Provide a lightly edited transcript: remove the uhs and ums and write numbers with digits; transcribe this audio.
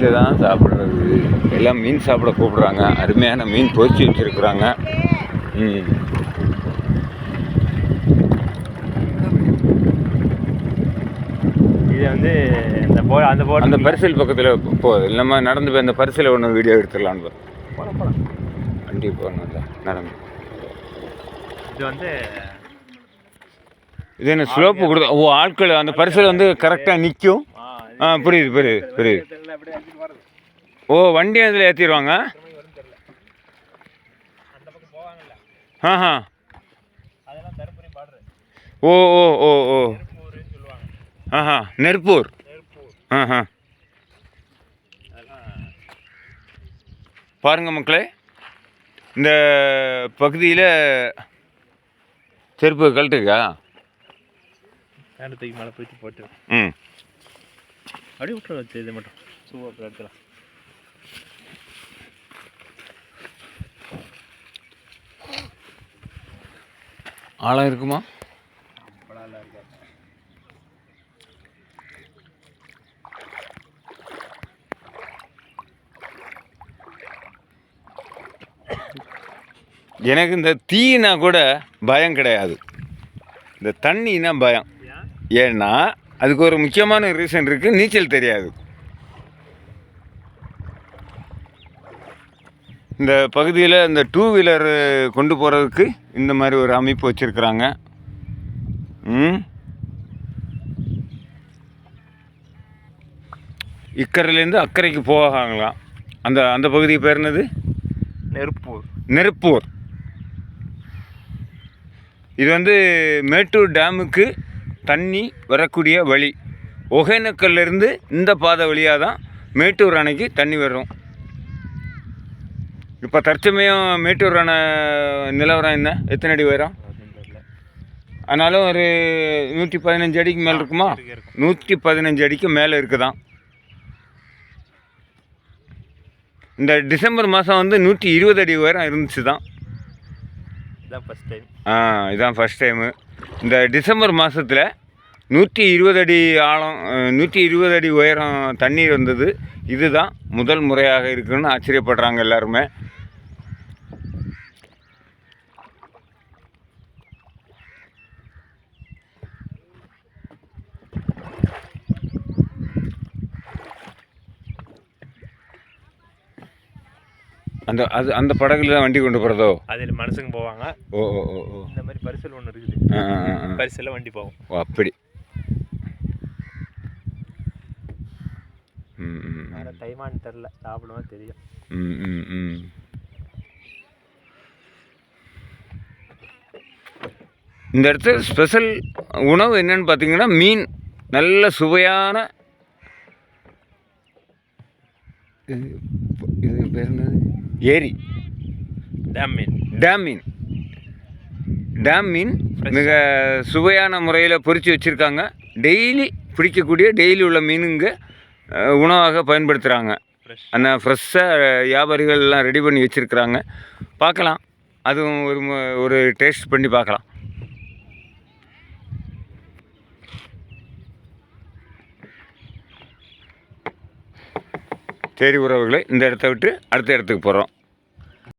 பொரிச்சை தான் சாப்பிட்றது. எல்லாம் மீன் சாப்பிட கூப்பிட்றாங்க. அருமையான மீன் பொரிச்சு வச்சுருக்குறாங்க. இது வந்து அந்த பரிசல் பக்கத்தில் போகுது. நம்ம நடந்து போய் அந்த பரிசலை ஒன்று வீடியோ எடுத்துடலான்னு போகலாம். வண்டி போகணும் நடந்து. இது வந்து இது என்ன ஸ்லோப்பு கொடுத்து ஆட்கள் அந்த பரிசல் வந்து கரெக்டாக நிற்கும். புரியுது. வண்டி அதில் ஏற்றிடுவாங்க. நெருப்பூர். பாருங்க மக்களே, இந்த பகுதியில் செருப்பு கழட்டுக்கா தூக்கி மேலே போயிட்டு போட்டு அப்படியே விட்டுற வச்சு இது மட்டும் சூப்பராக எடுக்கலாம். ஆழம் இருக்குமா? எனக்கு இந்த தீனா கூட பயம் கிடையாது, இந்த தண்ணினா பயம். ஏன்னா அதுக்கு ஒரு முக்கியமான ரீசன் இருக்குது, நீச்சல் தெரியாது. இந்த பகுதியில் இந்த 2 வீலர் கொண்டு போகிறதுக்கு இந்த மாதிரி ஒரு அமைப்பு வச்சுருக்குறாங்க. இக்கரையிலேருந்து அக்கறைக்கு போகலாம். அந்த பகுதி பேர் என்னது? நெருப்பூர். இது வந்து மேட்டூர் டேமுக்கு தண்ணி வரக்கூடிய வழி. ஒகேனக்கல்லேருந்து இந்த பாதை வழியாக தான் மேட்டூர் அணைக்கு தண்ணி வரும். இப்போ தற்சமயம் மேட்டூர் அணை நிலவரம் என்ன, எத்தனை அடி உயரம்? ஆனாலும் ஒரு 115 அடிக்கு மேலே இருக்குமா? 115 அடிக்கு மேலே இருக்குதான். இந்த டிசம்பர் மாதம் வந்து 120 அடி உயரம் இருந்துச்சு தான். இதான் ஃபஸ்ட் டைமு. இந்த டிசம்பர் மாதத்தில் 120 அடி ஆழம், 120 அடி உயரம் தண்ணீர் வந்தது. இதுதான் முதல் முறையாக இருக்குன்னு ஆச்சரியப்படுறாங்க எல்லாருமே. அந்த படகுல தான் வண்டி கொண்டு போகிறதோ? அதில் மனுஷங்க போவாங்க. இந்த மாதிரி பரிசல் ஒன்று இருக்குது. பரிசலில் வண்டி போகும். அப்படி. தைமான்னு தெரில, சாப்பிடுவோம் தெரியும். இந்த இடத்துல ஸ்பெஷல் உணவு என்னன்னு பார்த்தீங்கன்னா மீன், நல்ல சுவையான இது பேர் என்னது, ஏரி டேம் மீன் மிக சுவையான முறையில் பொரித்து வச்சுருக்காங்க. டெய்லி பிடிக்கக்கூடிய டெய்லி உள்ள மீனுங்க உணவாக பயன்படுத்துகிறாங்க. அந்த ஃப்ரெஷ்ஷாக வியாபாரிகள் எல்லாம் ரெடி பண்ணி வச்சுருக்குறாங்க. பார்க்கலாம், அதுவும் ஒரு டேஸ்ட் பண்ணி பார்க்கலாம். சரி உறவுகளை, இந்த இடத்த விட்டு அடுத்த இடத்துக்கு போகிறோம்.